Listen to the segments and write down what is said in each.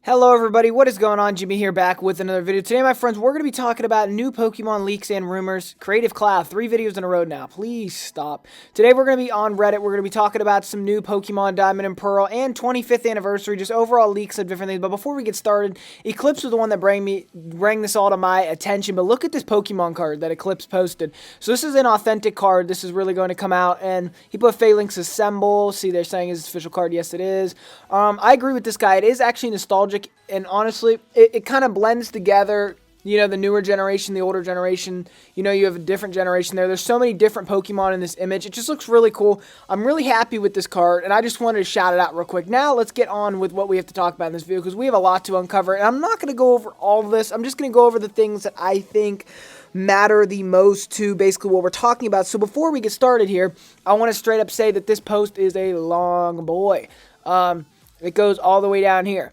Hello everybody, what is going on? Jimmy here back with another video. Today, my friends, we're going to be talking about new Pokemon leaks and rumors. Creative Cloud, 3 videos in a row now. Please stop. Today, we're going to be on Reddit. We're going to be talking about some new Pokemon Diamond and Pearl and 25th anniversary, just overall leaks of different things. But before we get started, Eclipse was the one that bring this all to my attention. But look at this Pokemon card that Eclipse posted. So this is an authentic card. This is really going to come out, and he put Phalanx Assemble. See, they're saying it's his official card. Yes, it is. I agree with this guy. It is actually nostalgic. And honestly, it kind of blends together, you know, the newer generation, the older generation. You know, you have a different generation there. There's so many different Pokemon in this image. It just looks really cool. I'm really happy with this card, and I just wanted to shout it out real quick. Now, let's get on with what we have to talk about in this video, because we have a lot to uncover. And I'm not going to go over all of this. I'm just going to go over the things that I think matter the most to basically what we're talking about. So before we get started here, I want to straight up say that this post is a long boy. It goes all the way down here.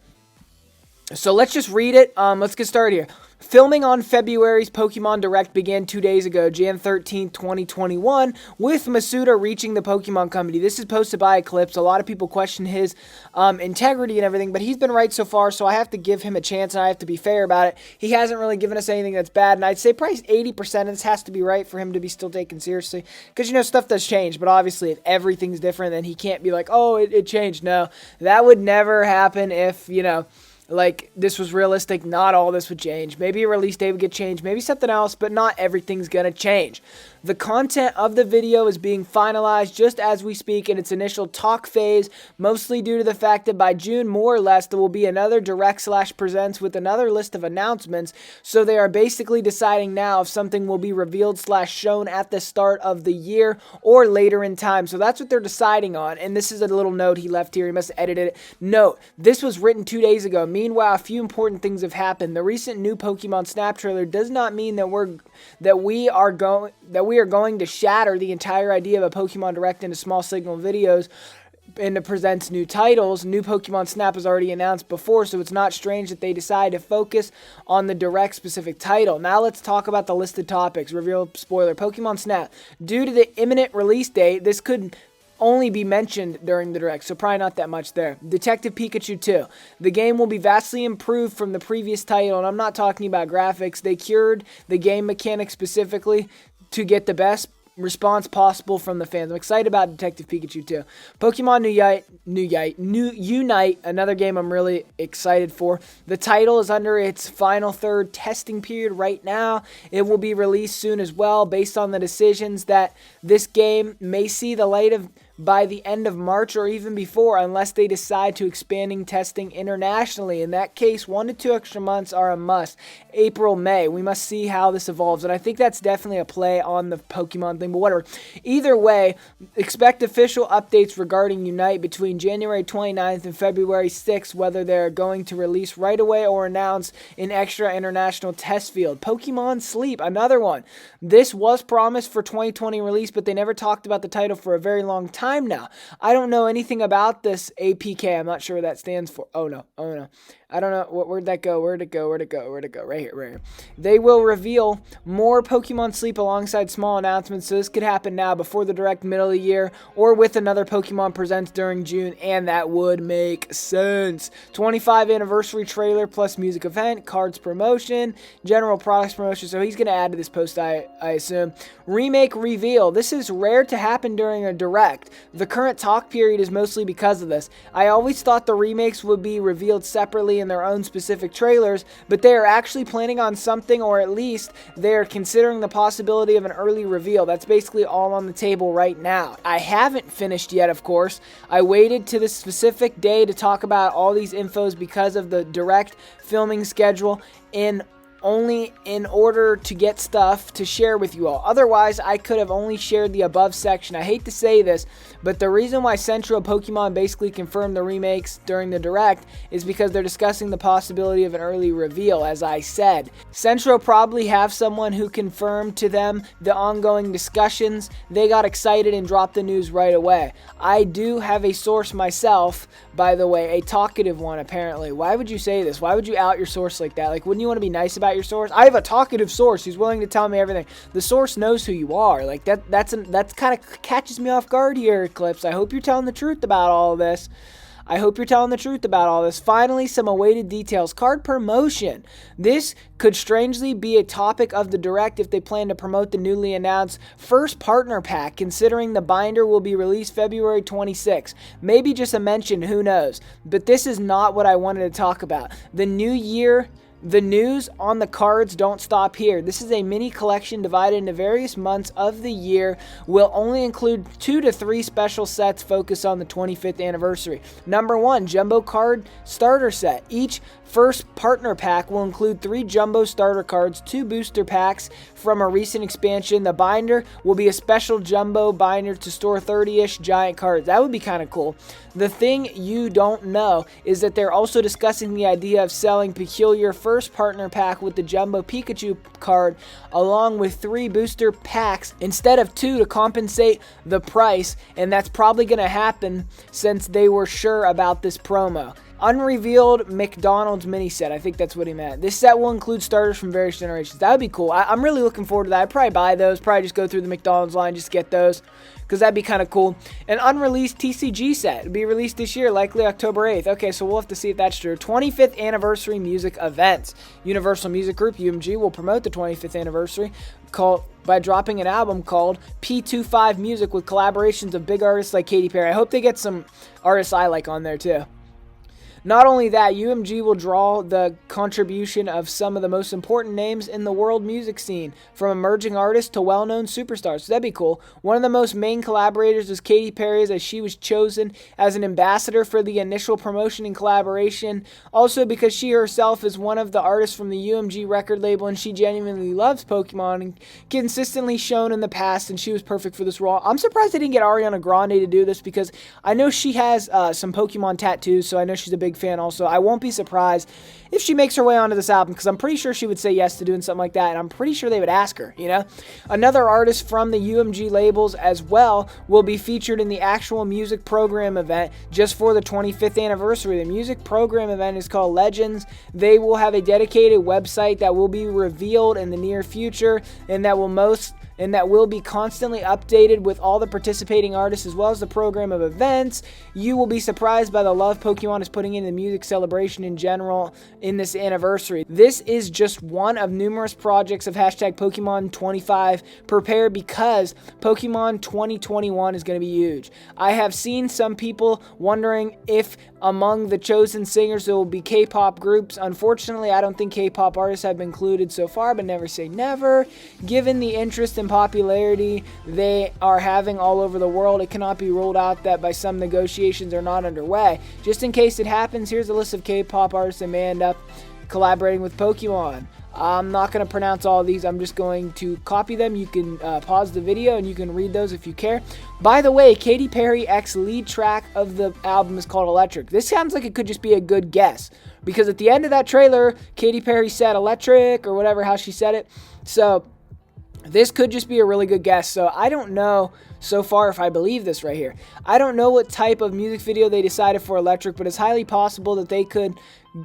So let's just read it. Let's get started here. Filming on February's Pokemon Direct began 2 days ago, Jan 13th, 2021, with Masuda reaching the Pokemon Company. This is posted by Eclipse. A lot of people question his integrity and everything, but he's been right so far, so I have to give him a chance, and I have to be fair about it. He hasn't really given us anything that's bad, and I'd say probably 80% of this has to be right for him to be still taken seriously, because, you know, stuff does change, but obviously if everything's different, then he can't be like, oh, it changed. No, that would never happen if, you know, like, this was realistic. Not all this would change. Maybe a release date would get changed. Maybe something else, but not everything's going to change. The content of the video is being finalized just as we speak in its initial talk phase, mostly due to the fact that by June, more or less, there will be another Direct/Presents with another list of announcements, so they are basically deciding now if something will be revealed/shown at the start of the year or later in time. So that's what they're deciding on, and this is a little note he left here. He must have edited it. Note, this was written 2 days ago. Meanwhile, a few important things have happened. The recent new Pokemon Snap trailer does not mean that we are going to shatter the entire idea of a Pokemon Direct into small signal videos and it presents new titles. New Pokemon Snap was already announced before, so it's not strange that they decide to focus on the Direct specific title. Now let's talk about the listed topics. Reveal spoiler. Pokemon Snap. Due to the imminent release date, this could only be mentioned during the Direct, so probably not that much there. Detective Pikachu 2. The game will be vastly improved from the previous title, and I'm not talking about graphics. They cured the game mechanics specifically to get the best response possible from the fans. I'm excited about Detective Pikachu 2. Pokemon Unite, another game I'm really excited for. The title is under its final third testing period right now. It will be released soon as well, based on the decisions that this game may see the light of by the end of March or even before, unless they decide to expanding testing internationally. In that case, 1 to 2 extra months are a must. April, May. We must see how this evolves, and I think that's definitely a play on the Pokemon thing, but whatever. Either way, expect official updates regarding Unite between January 29th and February 6th, whether they're going to release right away or announce an extra international test field. Pokemon Sleep, another one. This was promised for 2020 release, but they never talked about the title for a very long time now. I don't know anything about this APK. I'm not sure what that stands for. Oh no. I don't know. Where'd that go? Where'd it go? Right here. They will reveal more Pokemon Sleep alongside small announcements, so this could happen now before the Direct middle of the year or with another Pokemon Presents during June, and that would make sense. 25th anniversary trailer plus music event, cards promotion, general products promotion, so he's going to add to this post, I assume. Remake reveal. This is rare to happen during a Direct. The current talk period is mostly because of this. I always thought the remakes would be revealed separately in their own specific trailers, but they are actually planning on something, or at least they are considering the possibility of an early reveal. That's basically all on the table right now. I haven't finished yet, of course. I waited to this specific day to talk about all these infos because of the Direct filming schedule only in order to get stuff to share with you all. Otherwise, I could have only shared the above section. I hate to say this, but the reason why Central Pokemon basically confirmed the remakes during the Direct is because they're discussing the possibility of an early reveal, as I said. Central probably have someone who confirmed to them the ongoing discussions. They got excited and dropped the news right away. I do have a source myself, by the way, a talkative one apparently. Why would you say this? Why would you out your source like that? Like, wouldn't you want to be nice about your source? I have a talkative source who's willing to tell me everything. The source knows who you are. Like, that's kind of catches me off guard here, Eclipse. I hope you're telling the truth about all of this. I hope you're telling the truth about all this. Finally, some awaited details. Card promotion. This could strangely be a topic of the Direct if they plan to promote the newly announced first partner pack, considering the binder will be released February 26. Maybe just a mention, who knows. But this is not what I wanted to talk about. The new year. The news on the cards don't stop here. This is a mini collection divided into various months of the year. Will only include 2 to 3 special sets focused on the 25th anniversary. Number 1, Jumbo Card Starter Set. Each first partner pack will include 3 jumbo starter cards, 2 booster packs from a recent expansion. The binder will be a special jumbo binder to store 30-ish giant cards. That would be kind of cool. The thing you don't know is that they're also discussing the idea of selling peculiar first partner pack with the jumbo Pikachu card along with 3 booster packs instead of 2 to compensate the price, and that's probably going to happen since they were sure about this promo. Unrevealed McDonald's mini set. I think that's what he meant. This set will include starters from various generations. That would be cool. I'm really looking forward to that. I'd probably buy those. Probably just go through the McDonald's line, just get those, because that'd be kind of cool. An unreleased TCG set. It'll be released this year, likely October 8th. Okay, so we'll have to see if that's true. 25th anniversary music events. Universal Music Group, UMG, will promote the 25th anniversary by dropping an album called P25 Music with collaborations of big artists like Katy Perry. I hope they get some artists I like on there too. Not only that, UMG will draw the contribution of some of the most important names in the world music scene, from emerging artists to well-known superstars. So that'd be cool. One of the most main collaborators is Katy Perry, as she was chosen as an ambassador for the initial promotion and collaboration. Also because she herself is one of the artists from the UMG record label, and she genuinely loves Pokemon and consistently shown in the past, and she was perfect for this role. I'm surprised they didn't get Ariana Grande to do this, because I know she has some Pokemon tattoos, so I know she's a big fan also. I won't be surprised if she makes her way onto this album, because I'm pretty sure she would say yes to doing something like that, and I'm pretty sure they would ask her, you know? Another artist from the UMG labels as well will be featured in the actual music program event just for the 25th anniversary. The music program event is called Legends. They will have a dedicated website that will be revealed in the near future, and that will be constantly updated with all the participating artists as well as the program of events. You will be surprised by the love Pokemon is putting into the music celebration in general in this anniversary. This is just one of numerous projects of hashtag Pokemon 25. Prepare, because Pokemon 2021 is going to be huge. I have seen some people wondering if among the chosen singers there will be K-pop groups. Unfortunately, I don't think K-pop artists have been included so far, but never say never. Given the interest and popularity they are having all over the world, it cannot be ruled out that by some negotiations are not underway. Just in case it happens, here's a list of K-pop artists that may end up collaborating with Pokemon. I'm not going to pronounce all of these. I'm just going to copy them. You can pause the video and you can read those if you care. By the way, Katy Perry X lead track of the album is called Electric. This sounds like it could just be a good guess, because at the end of that trailer, Katy Perry said electric, or whatever, how she said it. So this could just be a really good guess. So I don't know so far if I believe this right here. I don't know what type of music video they decided for Electric, but it's highly possible that they could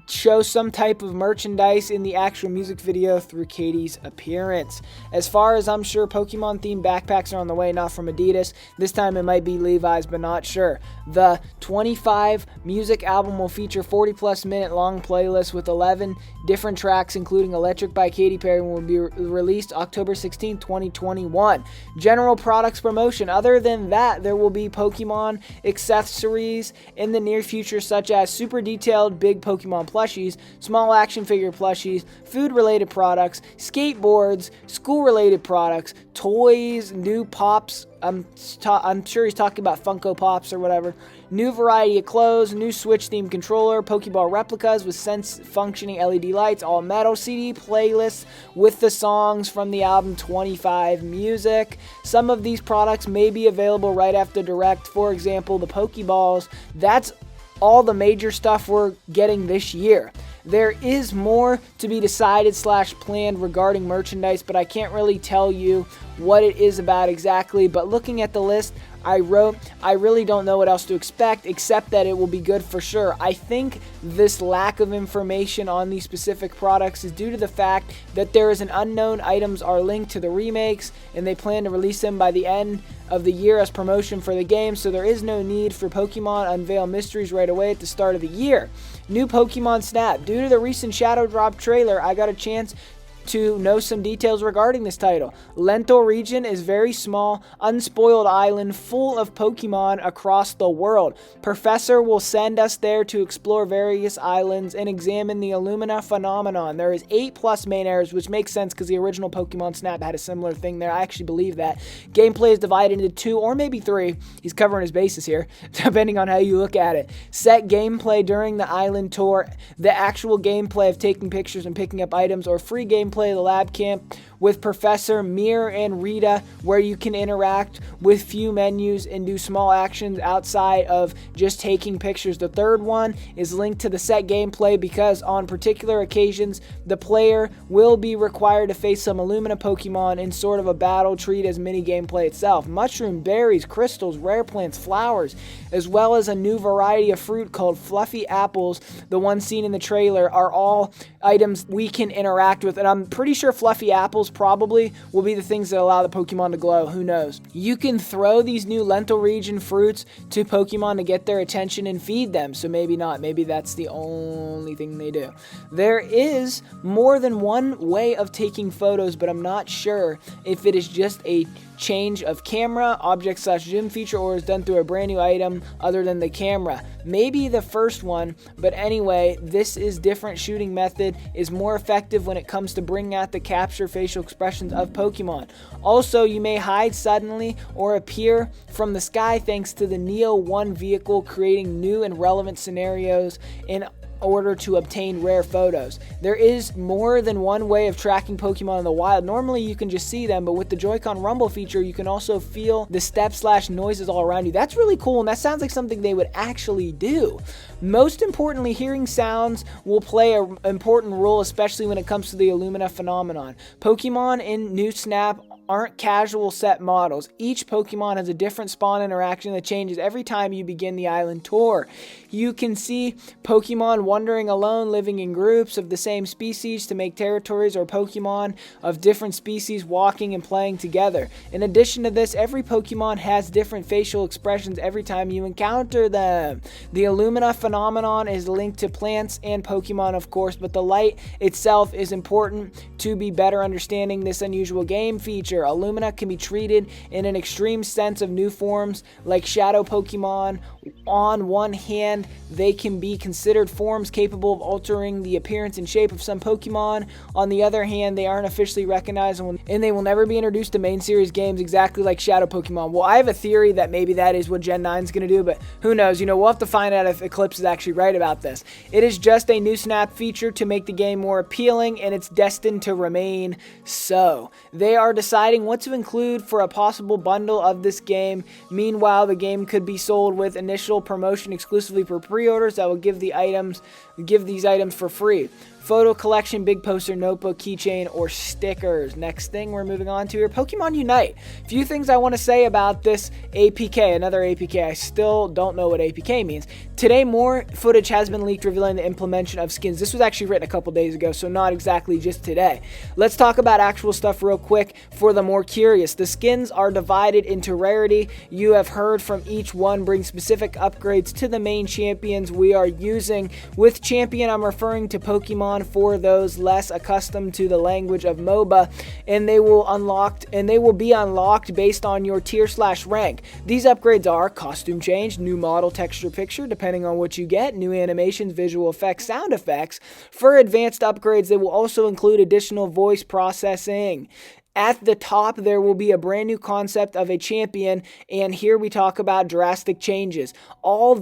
show some type of merchandise in the actual music video through Katy's appearance. As far as I'm sure, Pokemon themed backpacks are on the way, not from Adidas. This time it might be Levi's, but not sure. The 25 music album will feature 40+ minute long playlist with 11 different tracks, including Electric by Katy Perry, and will be released October 16, 2021. General products promotion. Other than that, there will be Pokemon accessories in the near future, such as super detailed big Pokemon plushies, small action figure plushies, food-related products, skateboards, school-related products, toys, new pops. I'm sure he's talking about Funko Pops or whatever. New variety of clothes, new Switch-themed controller, Pokeball replicas with sense-functioning LED lights, all-metal CD playlists with the songs from the album 25 music. Some of these products may be available right after Direct. For example, the Pokeballs. That's all the major stuff we're getting this year. There is more to be decided / planned regarding merchandise, but I can't really tell you what it is about exactly. But looking at the list, I wrote, I really don't know what else to expect except that it will be good for sure. I think this lack of information on these specific products is due to the fact that there is an unknown items are linked to the remakes, and they plan to release them by the end of the year as promotion for the game, so there is no need for Pokemon unveil mysteries right away at the start of the year. New Pokemon Snap. Due to the recent Shadow Drop trailer, I got a chance to know some details regarding this title. Lentor region is very small, unspoiled island full of Pokemon across the world. Professor will send us there to explore various islands and examine the Illumina phenomenon. There is 8+ main areas, which makes sense because the original Pokemon Snap had a similar thing there. I actually believe that. Gameplay is divided into 2 or maybe 3. He's covering his bases here, depending on how you look at it. Set gameplay during the island tour, the actual gameplay of taking pictures and picking up items, or free gameplay the lab camp with Professor Mir and Rita, where you can interact with few menus and do small actions outside of just taking pictures. The third one is linked to the set gameplay because on particular occasions the player will be required to face some Illumina Pokemon in sort of a battle treat as mini gameplay itself. Mushroom, berries, crystals, rare plants, flowers, as well as a new variety of fruit called fluffy apples, the ones seen in the trailer, are all items we can interact with, and I'm pretty sure fluffy apples probably will be the things that allow the Pokemon to glow. Who knows? You can throw these new Lental region fruits to Pokemon to get their attention and feed them, so maybe not. Maybe that's the only thing they do. There is more than one way of taking photos, but I'm not sure if it is just a change of camera, object / zoom feature, or is done through a brand new item other than the camera. Maybe the first one, but anyway, this is different shooting method is more effective when it comes to bringing out the capture facial expressions of Pokemon. Also, you may hide suddenly or appear from the sky thanks to the Neo 1 vehicle, creating new and relevant scenarios in order to obtain rare photos. There is more than one way of tracking Pokemon in the wild. Normally you can just see them, but with the Joy-Con rumble feature you can also feel the steps / noises all around you. That's really cool, and that sounds like something they would actually do. Most importantly, hearing sounds will play an important role, especially when it comes to the Illumina phenomenon. Pokemon in New Snap aren't casual set models. Each Pokemon has a different spawn interaction that changes every time you begin the island tour. You can see Pokemon wandering alone, living in groups of the same species to make territories, or Pokemon of different species walking and playing together. In addition to this, every Pokemon has different facial expressions every time you encounter them. The Illumina phenomenon is linked to plants and Pokemon, of course, but the light itself is important to be better understanding this unusual game feature. Illumina can be treated in an extreme sense of new forms like shadow Pokemon. On one hand, they can be considered forms capable of altering the appearance and shape of some Pokemon. On the other hand, they aren't officially recognized and they will never be introduced to main series games exactly like shadow Pokemon. Well, I have a theory that maybe that is what Gen 9 is going to do, but who knows? You know, we'll have to find out if Eclipse is actually right about this. It is just a new Snap feature to make the game more appealing, and it's destined to remain so. They are deciding what to include for a possible bundle of this game. Meanwhile, the game could be sold with initial promotion exclusively for pre-orders that will give these items for free. Photo collection, big poster, notebook, keychain, or stickers. Next thing we're moving on to here, Pokemon Unite. Few things I want to say about this APK, another APK. I still don't know what APK means. Today, more footage has been leaked revealing the implementation of skins. This was actually written a couple days ago, so not exactly just today. Let's talk about actual stuff real quick for the more curious. The skins are divided into rarity. You have heard from each one bring specific upgrades to the main champions we are using. With champion, I'm referring to Pokemon for those less accustomed to the language of MOBA, and they will be unlocked based on your tier / rank. These upgrades are costume change, new model texture picture depending on what you get, new animations, visual effects, sound effects. For advanced upgrades, they will also include additional voice processing. At the top, there will be a brand new concept of a champion, and here we talk about drastic changes. All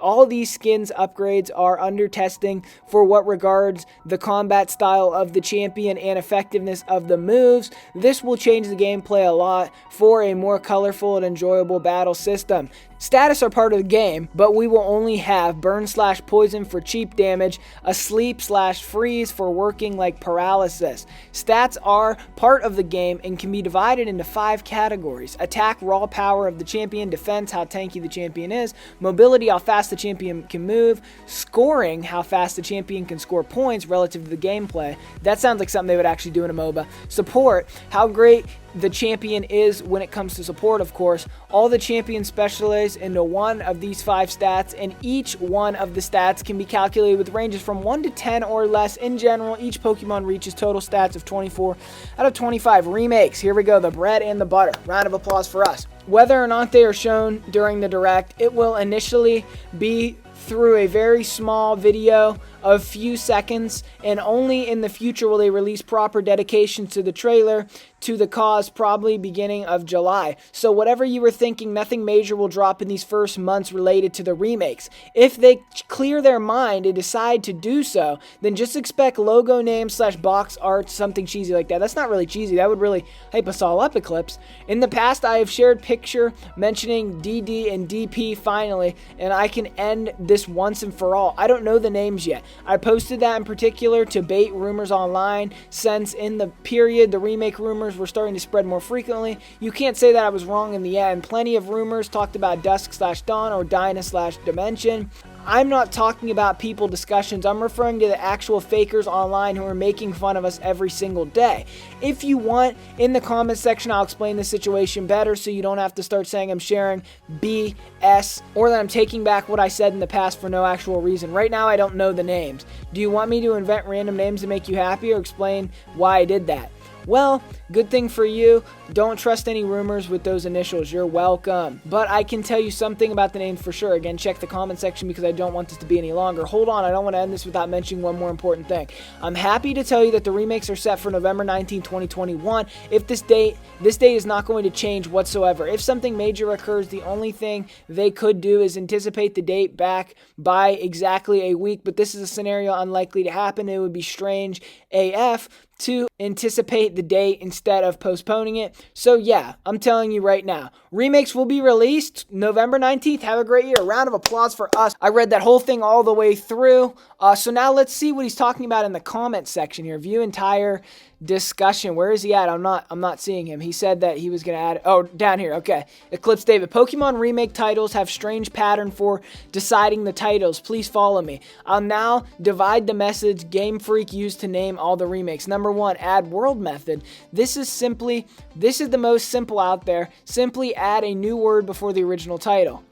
All these skins upgrades are under testing for what regards the combat style of the champion and effectiveness of the moves. This will change the gameplay a lot for a more colorful and enjoyable battle system. Status are part of the game, but we will only have burn/poison for cheap damage, a sleep/freeze for working like paralysis. Stats are part of the game and can be divided into 5 categories: attack, raw power of the champion, defense, how tanky the champion is, mobility, how fast the champion can move, scoring, how fast the champion can score points relative to the gameplay. That sounds like something they would actually do in a MOBA. Support, how great the champion is when it comes to support, of course. All the champions specialize into one of these 5 stats, and each one of the stats can be calculated with ranges from 1 to 10 or less. In general, each Pokemon reaches total stats of 24 out of 25. Remakes, here we go, the bread and the butter. Round of applause for us. Whether or not they are shown during the direct, it will initially be through a very small video of few seconds, and only in the future will they release proper dedication to the trailer to the cause, probably beginning of July. So whatever you were thinking, nothing major will drop in these first months related to the remakes. If they clear their mind and decide to do so, then just expect logo names/box art, something cheesy like that. That's not really cheesy. That would really hype us all up, Eclipse. In the past, I have shared picture mentioning DD and DP finally, and I can end this once and for all. I don't know the names yet. I posted that in particular to bait rumors online, since in the period the remake rumors were starting to spread more frequently. You can't say that I was wrong in the end. Plenty of rumors talked about Dusk/Dawn or Dyna/Dimension. I'm not talking about people discussions. I'm referring to the actual fakers online who are making fun of us every single day. If you want, in the comments section, I'll explain the situation better so you don't have to start saying I'm sharing BS or that I'm taking back what I said in the past for no actual reason. Right now, I don't know the names. Do you want me to invent random names to make you happy or explain why I did that? Well, good thing for you. Don't trust any rumors with those initials. You're welcome. But I can tell you something about the names for sure. Again, check the comment section because I don't want this to be any longer. Hold on, I don't want to end this without mentioning one more important thing. I'm happy to tell you that the remakes are set for November 19, 2021. If this date is not going to change whatsoever. If something major occurs, the only thing they could do is anticipate the date back by exactly a week. But this is a scenario unlikely to happen. It would be strange AF to anticipate the date instead of postponing it. So yeah, I'm telling you right now, remakes will be released November 19th. Have a great year. A round of applause for us. I read that whole thing all the way through. So now let's see what he's talking about in the comment section here. View entire discussion. Where is he at? I'm not seeing him. He said that he was going to add, oh, down here. Okay. Eclipse David. Pokemon remake titles have strange pattern for deciding the titles. Please follow me. I'll now divide the message Game Freak used to name all the remakes. Number 1, add world method. This is the most simple out there. Simply add a new word before the original title.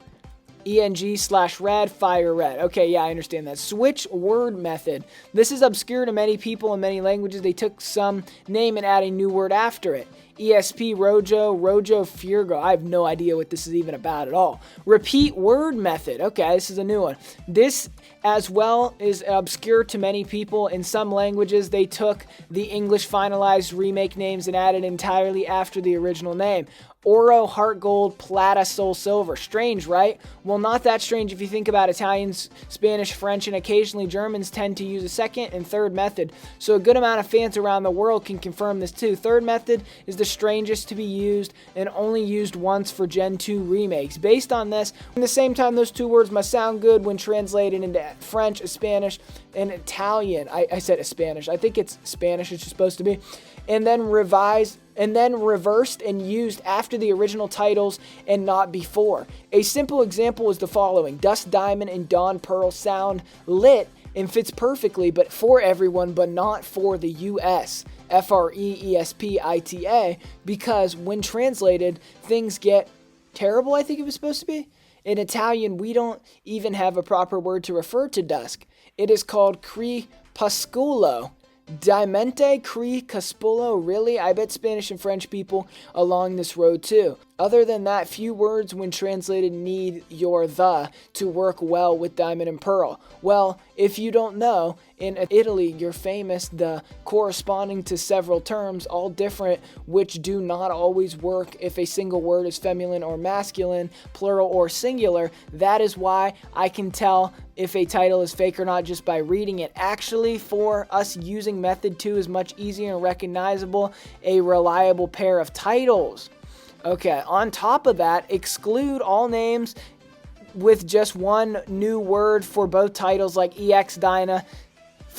ENG/red, fire red. Okay, yeah, I understand that. Switch word method. This is obscure to many people in many languages. They took some name and add a new word after it. ESP, Rojo Furgo. I have no idea what this is even about at all. Repeat word method. Okay, this is a new one. This as well is obscure to many people. In some languages, they took the English finalized remake names and added entirely after the original name. Oro, Heart Gold, Plata, Soul Silver. Strange, right? Well, not that strange if you think about Italians, Spanish, French, and occasionally Germans tend to use a second and third method. So a good amount of fans around the world can confirm this too. Third method is the strangest to be used and only used once for Gen 2 remakes. Based on this, at the same time, those two words must sound good when translated into French, Spanish, and Italian. I said Spanish. I think it's Spanish it's supposed to be. And then reversed and used after the original titles and not before. A simple example is the following. Dust Diamond and Dawn Pearl sound lit and fits perfectly, but for everyone, but not for the US. FREESPITA, because when translated, things get terrible, I think it was supposed to be. In Italian, we don't even have a proper word to refer to dusk. It is called crepusculo. Dimente, Crepusculo, really? I bet Spanish and French people along this road too. Other than that, few words when translated need your the to work well with Diamond and Pearl. Well, if you don't know, in Italy, you're famous the corresponding to several terms, all different, which do not always work if a single word is feminine or masculine, plural or singular. That is why I can tell if a title is fake or not just by reading it. Actually, for us, using method 2 is much easier and recognizable, a reliable pair of titles. Okay, on top of that, exclude all names with just one new word for both titles, like EX Dyna.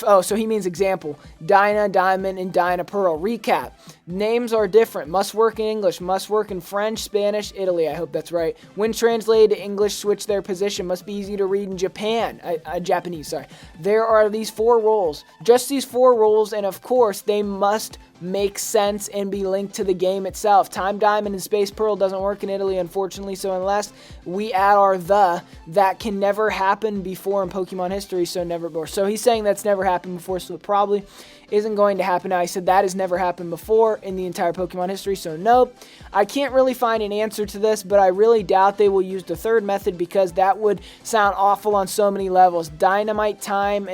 Oh, so he means example. Dyna, Diamond, and Dyna Pearl. Recap. Names are different. Must work in English. Must work in French, Spanish, Italy. I hope that's right. When translated to English, switch their position. Must be easy to read in Japanese, sorry. There are these 4 rules. Just these 4 rules, and of course, they must make sense and be linked to the game itself. Time Diamond and Space Pearl doesn't work in Italy, unfortunately, so unless we add our the, that can never happen before in Pokemon history, so never before. So he's saying that's never happened before, so it probably isn't going to happen now. He said that has never happened before in the entire Pokemon history, so nope. I can't really find an answer to this, but I really doubt they will use the third method because that would sound awful on so many levels. Dynamite Time,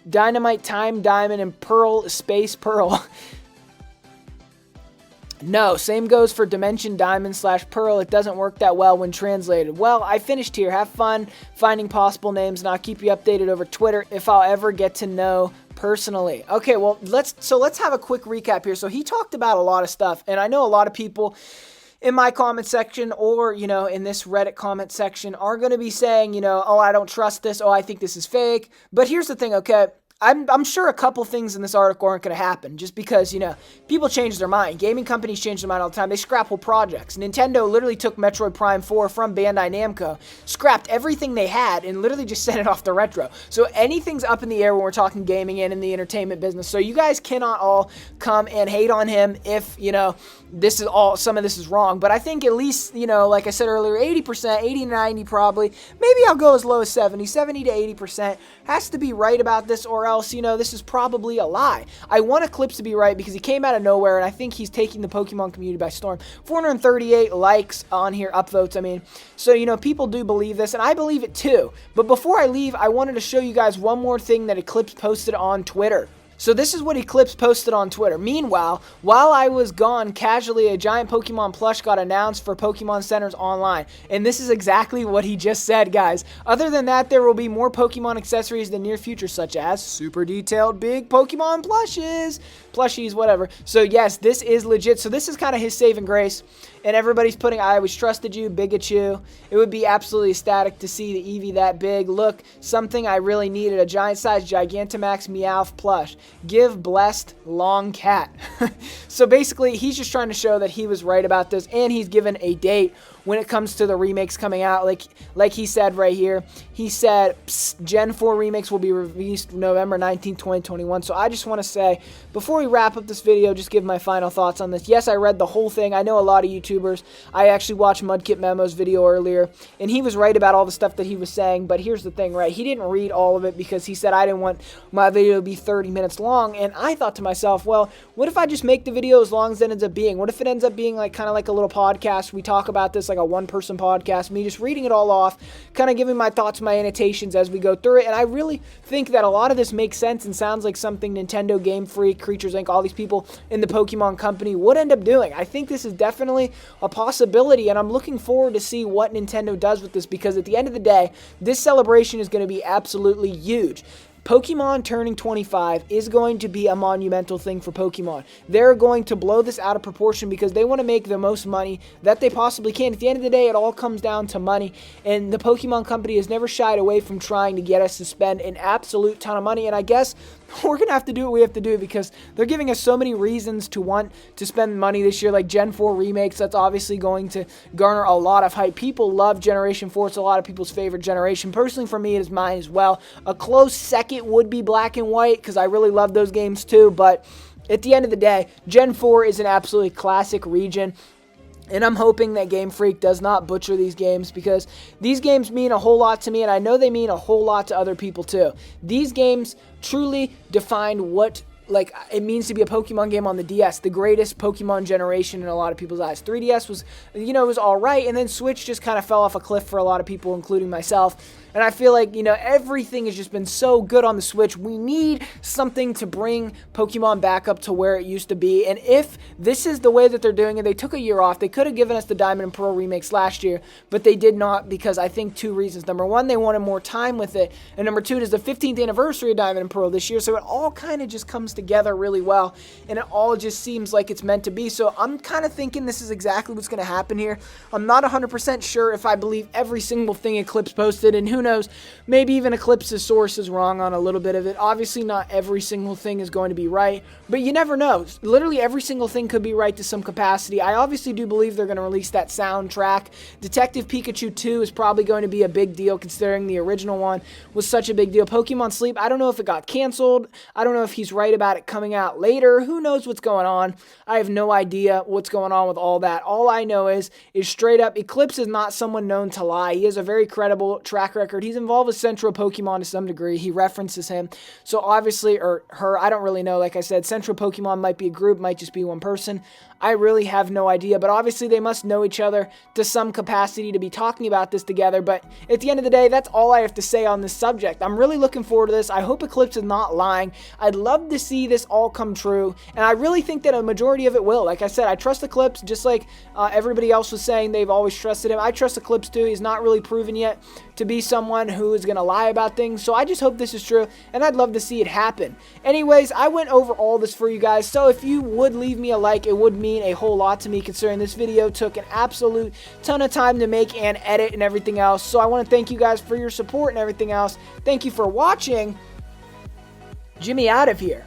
Diamond, and Pearl, Space Pearl. No, same goes for Dimension Diamond / Pearl. It doesn't work that well when translated. Well, I finished here. Have fun finding possible names, and I'll keep you updated over Twitter if I'll ever get to know personally. Okay, well, let's have a quick recap here. So he talked about a lot of stuff, and I know a lot of people in my comment section or, in this Reddit comment section are going to be saying, oh, I don't trust this. Oh, I think this is fake. But here's the thing, okay? I'm sure a couple things in this article aren't going to happen just because, people change their mind. Gaming companies change their mind all the time. They scrap whole projects. Nintendo literally took Metroid Prime 4 from Bandai Namco, scrapped everything they had, and literally just sent it off the retro. So anything's up in the air when we're talking gaming and in the entertainment business. So you guys cannot all come and hate on him if, some of this is wrong. But I think at least, like I said earlier, 80%, 80 to 90 probably. Maybe I'll go as low as 70 to 80% has to be right about this, or else, this is probably a lie. I want Eclipse to be right because he came out of nowhere, and I think he's taking the Pokemon community by storm. 438 likes on here, upvotes, I mean. So, people do believe this, and I believe it too. But before I leave, I wanted to show you guys one more thing that Eclipse posted on Twitter. So this is what Eclipse posted on Twitter. Meanwhile, while I was gone, casually a giant Pokemon plush got announced for Pokemon Centers Online. And this is exactly what he just said, guys. Other than that, there will be more Pokemon accessories in the near future, such as super detailed big Pokemon plushies, whatever. So yes, this is legit. So this is kind of his saving grace. And everybody's putting, I always trusted you, Pikachu. It would be absolutely ecstatic to see the Eevee that big. Look, something I really needed, a giant-sized Gigantamax Meowth plush. Give blessed long cat. So basically, he's just trying to show that he was right about this, and he's given a date when it comes to the remakes coming out. Like he said right here, he said Gen 4 remakes will be released November 19, 2021. So I just want to say, before we wrap up this video, just give my final thoughts on this. Yes, I read the whole thing. I know a lot of YouTubers. I actually watched Mudkip Memo's video earlier, and he was right about all the stuff that he was saying. But here's the thing, right? He didn't read all of it because he said I didn't want my video to be 30 minutes long. And I thought to myself, well, what if I just make the video as long as it ends up being? What if it ends up being kind of like a little podcast? We talk about this like a one-person podcast, me just reading it all off, kind of giving my thoughts, my annotations as we go through it. And I really think that a lot of this makes sense and sounds like something Nintendo, Game Freak, Creatures Inc., all these people in the Pokemon company would end up doing. I think this is definitely a possibility, and I'm looking forward to see what Nintendo does with this, because at the end of the day, this celebration is going to be absolutely huge. Pokemon turning 25 is going to be a monumental thing for Pokemon. They're going to blow this out of proportion because they want to make the most money that they possibly can. At the end of the day, it all comes down to money, and the Pokemon company has never shied away from trying to get us to spend an absolute ton of money, and I guess we're going to have to do what we have to do because they're giving us so many reasons to want to spend money this year, like Gen 4 remakes. That's obviously going to garner a lot of hype. People love Generation 4. It's a lot of people's favorite generation. Personally, for me, it is mine as well. A close second would be Black and White because I really love those games too, but at the end of the day, Gen 4 is an absolutely classic region. And I'm hoping that Game Freak does not butcher these games, because these games mean a whole lot to me, and I know they mean a whole lot to other people too. These games truly define what like it means to be a Pokemon game on the DS, the greatest Pokemon generation in a lot of people's eyes. 3DS was, you know, it was all right, and then Switch just kind of fell off a cliff for a lot of people, including myself. And I feel like, you know, everything has just been so good on the Switch. We need something to bring Pokemon back up to where it used to be. And if this is the way that they're doing it, they took a year off. They could have given us the Diamond and Pearl remakes last year, but they did not, because I think two reasons. Number one, they wanted more time with it. And number two, it is the 15th anniversary of Diamond and Pearl this year. So it all kind of just comes together really well. And it all just seems like it's meant to be. So I'm kind of thinking this is exactly what's going to happen here. I'm not 100% sure if I believe every single thing Eclipse posted. And who knows, maybe even Eclipse's source is wrong on a little bit of it. Obviously, not every single thing is going to be right, but you never know. Literally every single thing could be right to some capacity. I obviously do believe they're going to release that soundtrack. Detective Pikachu 2 is probably going to be a big deal, considering the original one was such a big deal. Pokemon Sleep, I don't know if it got canceled. I don't know if he's right about it coming out later. Who knows what's going on? I have no idea what's going on with all that. All I know is straight up, Eclipse is not someone known to lie. He has a very credible track record. He's involved with Central Pokemon to some degree. He references him. So obviously, or her, I don't really know. Like I said, Central Pokemon might be a group, might just be one person. I really have no idea, but obviously they must know each other to some capacity to be talking about this together. But at the end of the day, that's all I have to say on this subject. I'm really looking forward to this. I hope Eclipse is not lying. I'd love to see this all come true, and I really think that a majority of it will. Like I said, I trust Eclipse, just like everybody else was saying they've always trusted him. I trust Eclipse too. He's not really proven yet to be someone who is going to lie about things, so I just hope this is true, and I'd love to see it happen. Anyways, I went over all this for you guys, so if you would leave me a like, it would mean a whole lot to me, considering this video took an absolute ton of time to make and edit and everything else. So I want to thank you guys for your support and everything else. Thank you for watching. Jimmy out of here.